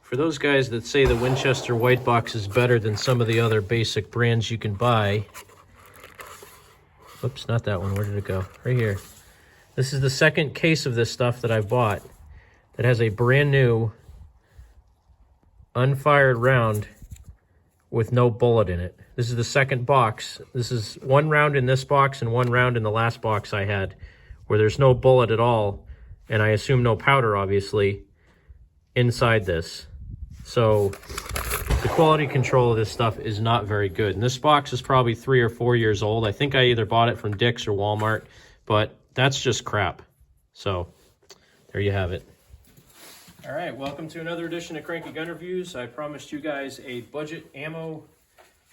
For those guys that say the Winchester White Box is better than some of the other basic brands you can buy. Whoops, not that one. Where did it go? Right here. This is the second case of this stuff that I've bought that has a brand new unfired round with no bullet in it. This is the second box. This is one round in this box and one round in the last box I had where there's no bullet at all, and I assume no powder, obviously, inside this. So the quality control of this stuff is not very good. And this box is probably 3 or 4 years old. I think I either bought it from Dick's or Walmart, but that's just crap. So there you have it. All right, welcome to another edition of Cranky Gun Reviews. I promised you guys a budget ammo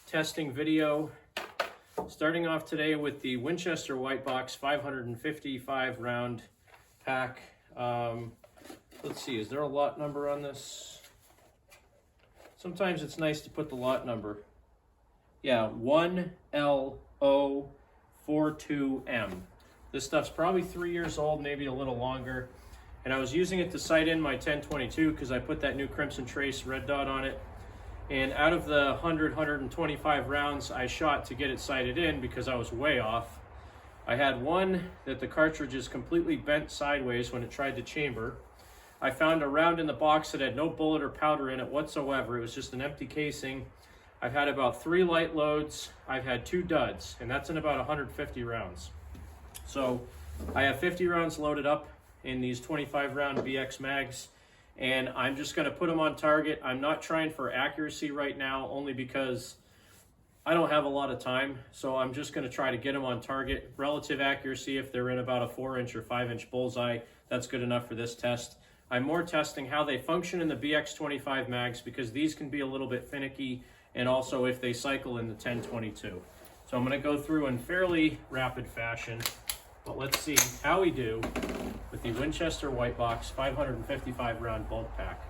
testing video. Starting off today with the Winchester White Box 555 round pack. Let's see, is there a lot number on this? Sometimes it's nice to put the lot number. Yeah, 1LO42M. This stuff's probably 3 years old, maybe a little longer. And I was using it to sight in my 1022 because I put that new Crimson Trace red dot on it. And out of the 125 rounds I shot to get it sighted in, because I was way off, I had one that the cartridge is completely bent sideways when it tried to chamber. I found a round in the box that had no bullet or powder in it whatsoever. It was just an empty casing. I've had about 3 light loads. I've had 2 duds, and that's in about 150 rounds. So I have 50 rounds loaded up in these 25 round BX mags, and I'm just going to put them on target. I'm not trying for accuracy right now, only because I don't have a lot of time, so I'm just going to try to get them on target. Relative accuracy, if they're in about a 4-inch or 5-inch bullseye, that's good enough for this test. I'm more testing how they function in the BX25 mags, because these can be a little bit finicky, and also if they cycle in the 1022. So I'm going to go through in fairly rapid fashion. But let's see how we do with the Winchester White Box 555 round bulk pack.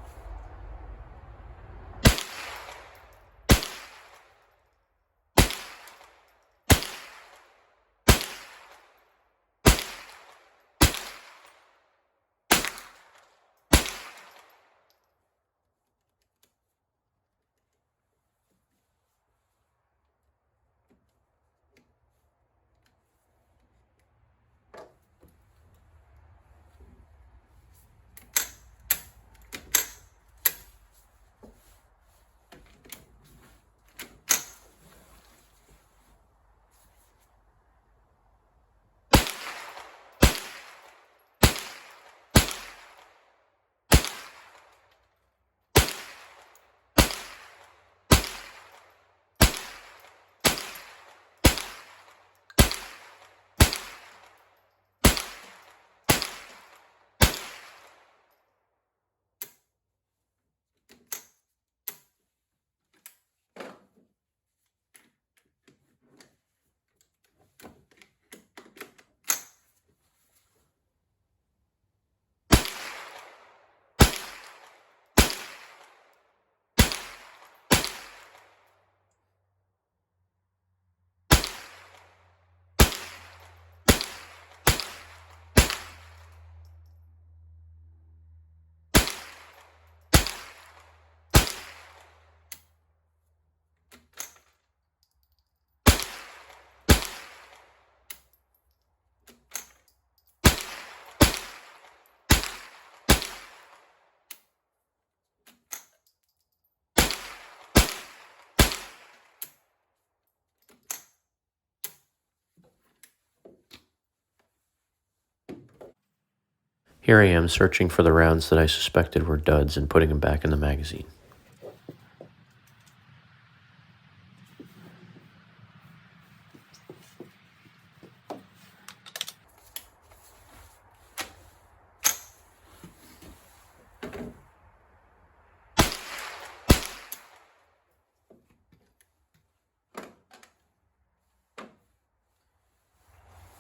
Here I am searching for the rounds that I suspected were duds and putting them back in the magazine.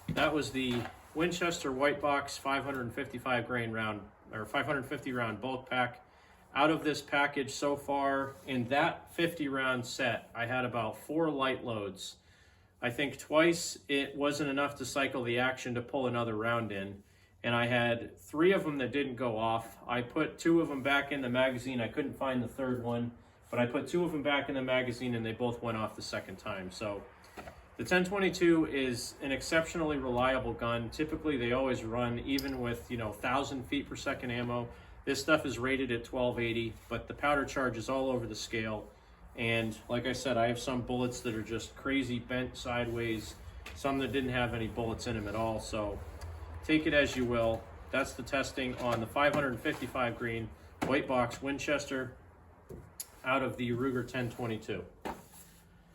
That was the Winchester White Box 555 grain round, or 550 round bulk pack. Out of this package so far, in that 50 round set, I had about 4 light loads. I think twice it wasn't enough to cycle the action to pull another round in, and I had 3 of them that didn't go off. I put 2 of them back in the magazine. I couldn't find the 3rd one, but I put 2 of them back in the magazine and they both went off the 2nd time. So the 1022 is an exceptionally reliable gun. Typically they always run, even with 1,000 feet per second ammo. This stuff is rated at 1280, but the powder charge is all over the scale. And like I said, I have some bullets that are just crazy bent sideways, some that didn't have any bullets in them at all. So take it as you will. That's the testing on the 555 grain white box Winchester out of the Ruger 1022.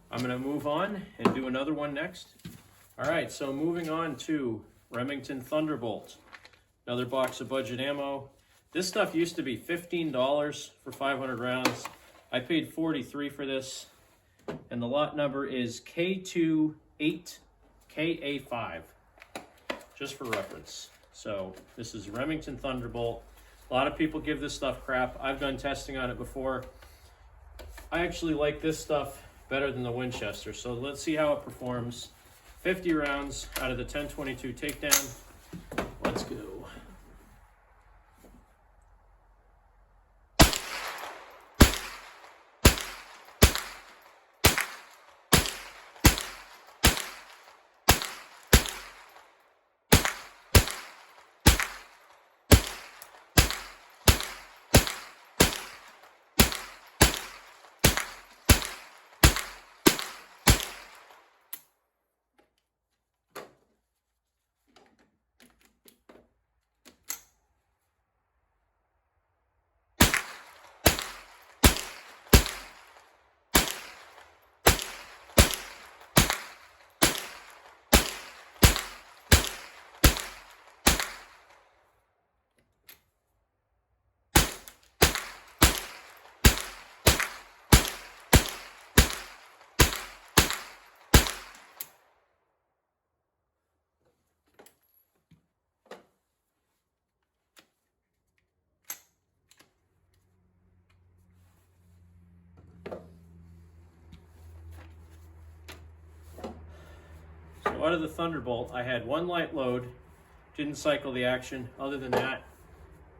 I'm going to move on and do another one next. All right, so moving on to Remington Thunderbolt, another box of budget ammo. This stuff used to be $15 for 500 rounds. I paid $43 for this, and the lot number is K28KA5, just for reference. So this is Remington Thunderbolt. A lot of people give this stuff crap. I've done testing on it before. I actually like this stuff better than the Winchester, so let's see how it performs. 50 rounds out of the 1022 takedown. Let's go. Out of the Thunderbolt, I had 1 light load, didn't cycle the action. Other than that,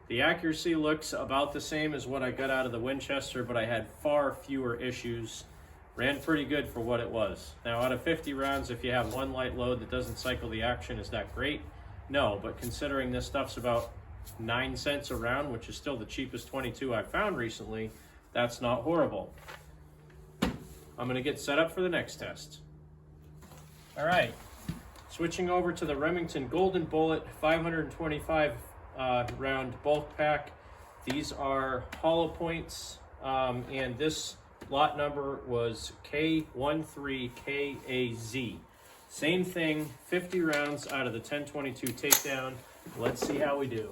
the accuracy looks about the same as what I got out of the Winchester, but I had far fewer issues. Ran pretty good for what it was. Now, out of 50 rounds, if you have 1 light load that doesn't cycle the action, is that great? No, but considering this stuff's about 9 cents a round, which is still the cheapest 22 I've found recently, that's not horrible. I'm gonna get set up for the next test. All right. Switching over to the Remington Golden Bullet 525 round bulk pack. These are hollow points, and this lot number was K13KAZ. Same thing, 50 rounds out of the 1022 takedown. Let's see how we do.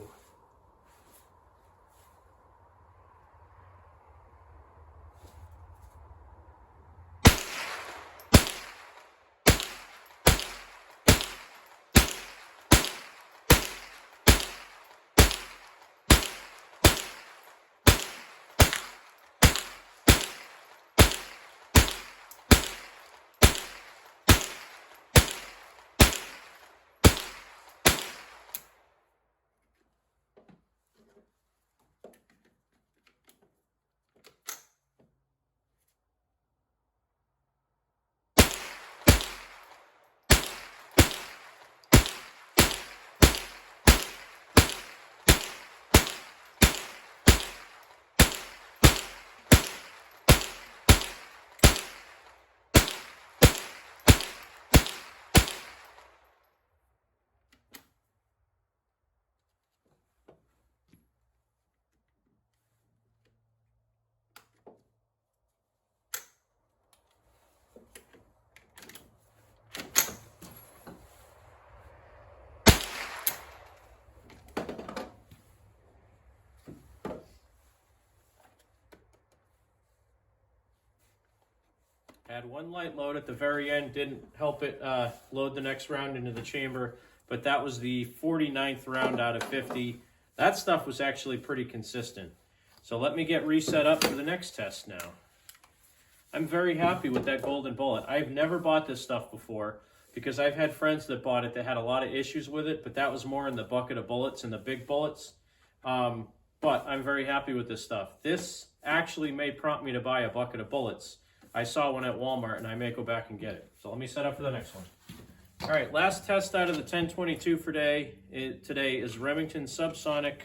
Had 1 light load at the very end, didn't help it load the next round into the chamber, but that was the 49th round out of 50. That stuff was actually pretty consistent. So let me get reset up for the next test now. I'm very happy with that Golden Bullet. I've never bought this stuff before, because I've had friends that bought it that had a lot of issues with it, but that was more in the bucket of bullets and the big bullets. But I'm very happy with this stuff. This actually may prompt me to buy a bucket of bullets. I saw one at Walmart and I may go back and get it. So let me set up for the next one. All right, last test out of the 1022 for today is Remington Subsonic.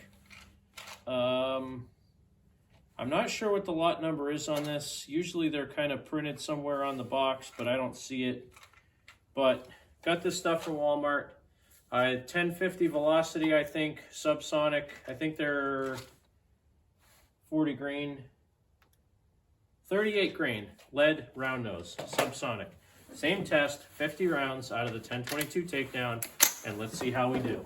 I'm not sure what the lot number is on this. Usually they're kind of printed somewhere on the box, but I don't see it. But got this stuff from Walmart. 1050 velocity, I think, Subsonic. I think they're 40 grain. 38 grain, lead round nose, Subsonic. Same test, 50 rounds out of the 1022 takedown, and let's see how we do.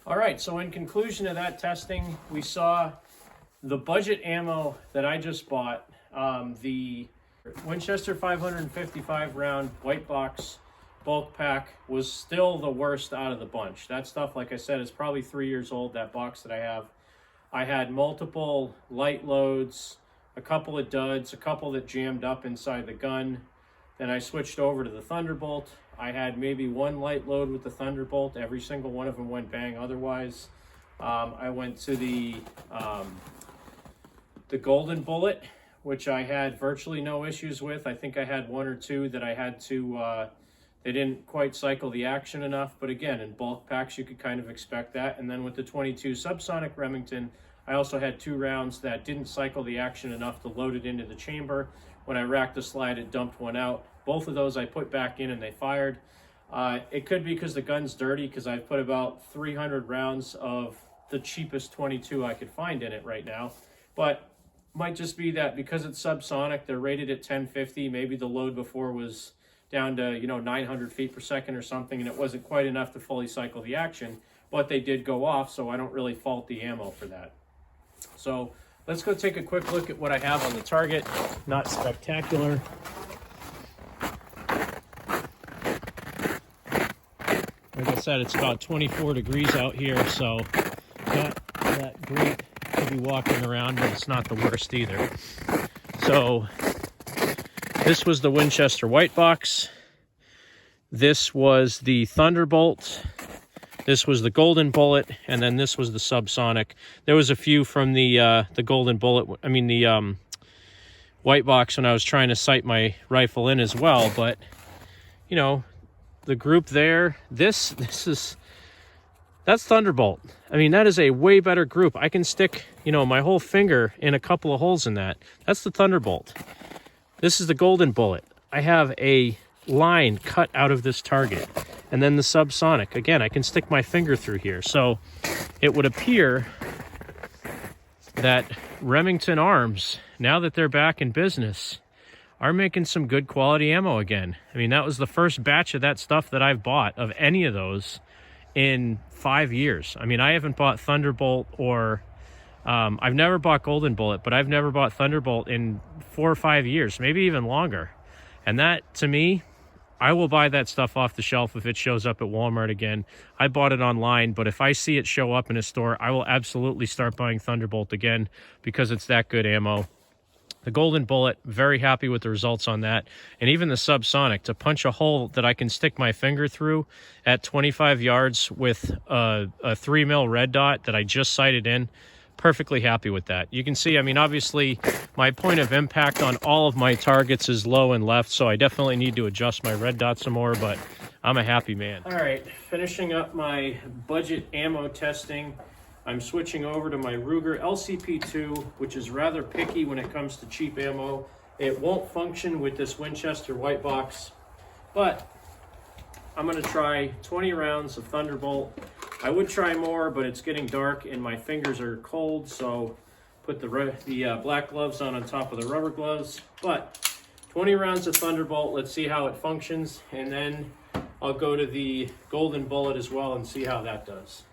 All right, so in conclusion of that testing, we saw the budget ammo that I just bought, the Winchester 555 round white box bulk pack was still the worst out of the bunch. That stuff, like I said, is probably 3 years old, that box that I have. I had multiple light loads, a couple of duds, a couple that jammed up inside the gun. Then I switched over to the Thunderbolt. I had maybe one light load with the Thunderbolt. Every single one of them went bang otherwise. I went to the Golden Bullet, which I had virtually no issues with. I think I had one or two that I had to, they didn't quite cycle the action enough. But again, in bulk packs, you could kind of expect that. And then with the 22 Subsonic Remington, I also had 2 rounds that didn't cycle the action enough to load it into the chamber. When I racked the slide, it dumped one out. Both of those I put back in and they fired. It could be because the gun's dirty, because I've put about 300 rounds of the cheapest 22 I could find in it right now. But might just be that because it's subsonic, they're rated at 1050. Maybe the load before was down to 900 feet per second or something, and it wasn't quite enough to fully cycle the action. But they did go off, so I don't really fault the ammo for that. So let's go take a quick look at what I have on the target. Not spectacular. Like I said, it's about 24 degrees out here, so not that great to be walking around, but it's not the worst either. So this was the Winchester white box. This was the Thunderbolt. This was the Golden Bullet, and then this was the Subsonic. There was a few from the Golden Bullet, the white box when I was trying to sight my rifle in as well, but the group there, that's Thunderbolt. I mean, that is a way better group. I can stick, my whole finger in a couple of holes in that. That's the Thunderbolt. This is the Golden Bullet. I have a line cut out of this target. And then the Subsonic. Again, I can stick my finger through here. So it would appear that Remington Arms, now that they're back in business, are making some good quality ammo again. I mean, that was the first batch of that stuff that I've bought of any of those in 5 years. I mean, I haven't bought Thunderbolt or I've never bought Golden Bullet, but I've never bought Thunderbolt in 4 or 5 years, maybe even longer. And that, to me, I will buy that stuff off the shelf if it shows up at Walmart again. I bought it online, but if I see it show up in a store, I will absolutely start buying Thunderbolt again because it's that good ammo. The Golden Bullet, very happy with the results on that. And even the Subsonic, to punch a hole that I can stick my finger through at 25 yards with a 3mm red dot that I just sighted in, perfectly happy with that. You can see, I mean, obviously my point of impact on all of my targets is low and left, so I definitely need to adjust my red dot some more, but I'm a happy man. All right, finishing up my budget ammo testing. I'm switching over to my Ruger LCP2, which is rather picky when it comes to cheap ammo. It won't function with this Winchester white box, but I'm gonna try 20 rounds of Thunderbolt. I would try more, but it's getting dark and my fingers are cold, so put the black gloves on top of the rubber gloves. But 20 rounds of Thunderbolt, let's see how it functions, and then I'll go to the Golden Bullet as well and see how that does.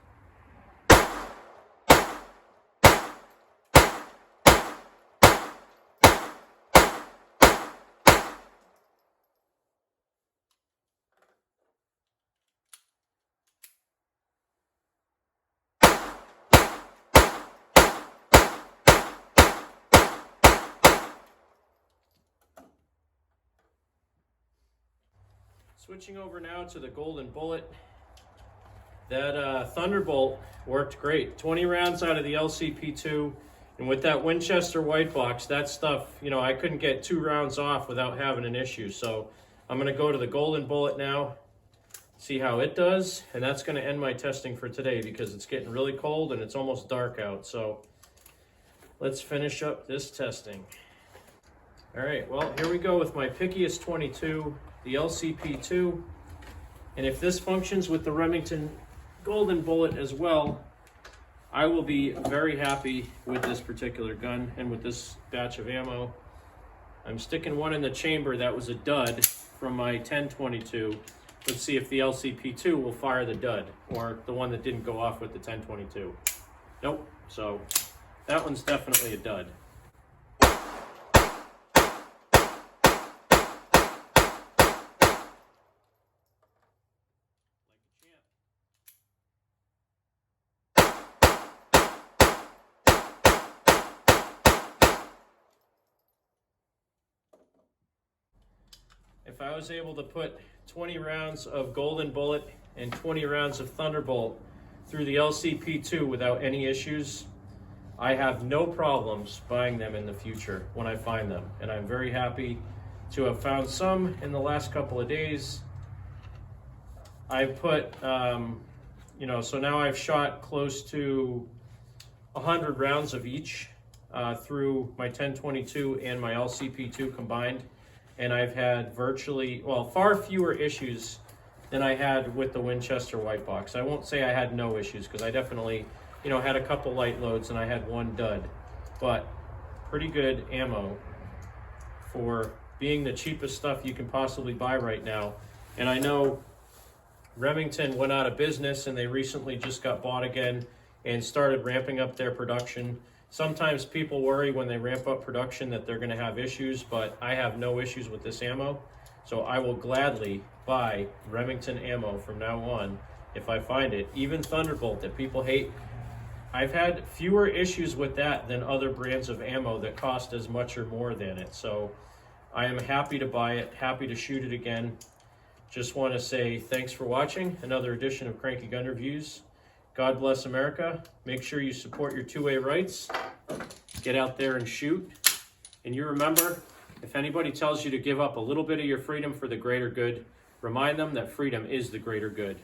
Switching over now to the Golden Bullet. That Thunderbolt worked great. 20 rounds out of the LCP2, and with that Winchester white box, that stuff, you know, I couldn't get 2 rounds off without having an issue. So I'm gonna go to the Golden Bullet now, see how it does, and that's gonna end my testing for today because it's getting really cold and it's almost dark out. So let's finish up this testing. All right, well, here we go with my pickiest 22, the LCP2. And if this functions with the Remington Golden Bullet as well, I will be very happy with this particular gun and with this batch of ammo. I'm sticking one in the chamber that was a dud from my 1022. Let's see if the LCP2 will fire the dud, or the one that didn't go off with the 1022. Nope, so that one's definitely a dud. If I was able to put 20 rounds of Golden Bullet and 20 rounds of Thunderbolt through the LCP2 without any issues, I have no problems buying them in the future when I find them. And I'm very happy to have found some in the last couple of days. I put, so now I've shot close to 100 rounds of each through my 1022 and my LCP2 combined. And I've had far fewer issues than I had with the Winchester white box. I won't say I had no issues, because I definitely, had a couple light loads and I had one dud, but pretty good ammo for being the cheapest stuff you can possibly buy right now. And I know Remington went out of business and they recently just got bought again and started ramping up their production. Sometimes people worry when they ramp up production that they're going to have issues, but I have no issues with this ammo. So I will gladly buy Remington ammo from now on if I find it. Even Thunderbolt that people hate, I've had fewer issues with that than other brands of ammo that cost as much or more than it. So I am happy to buy it, happy to shoot it again. Just want to say thanks for watching another edition of Cranky Gun Reviews. God bless America. Make sure you support your two-way rights. Get out there and shoot. And you remember, if anybody tells you to give up a little bit of your freedom for the greater good, remind them that freedom is the greater good.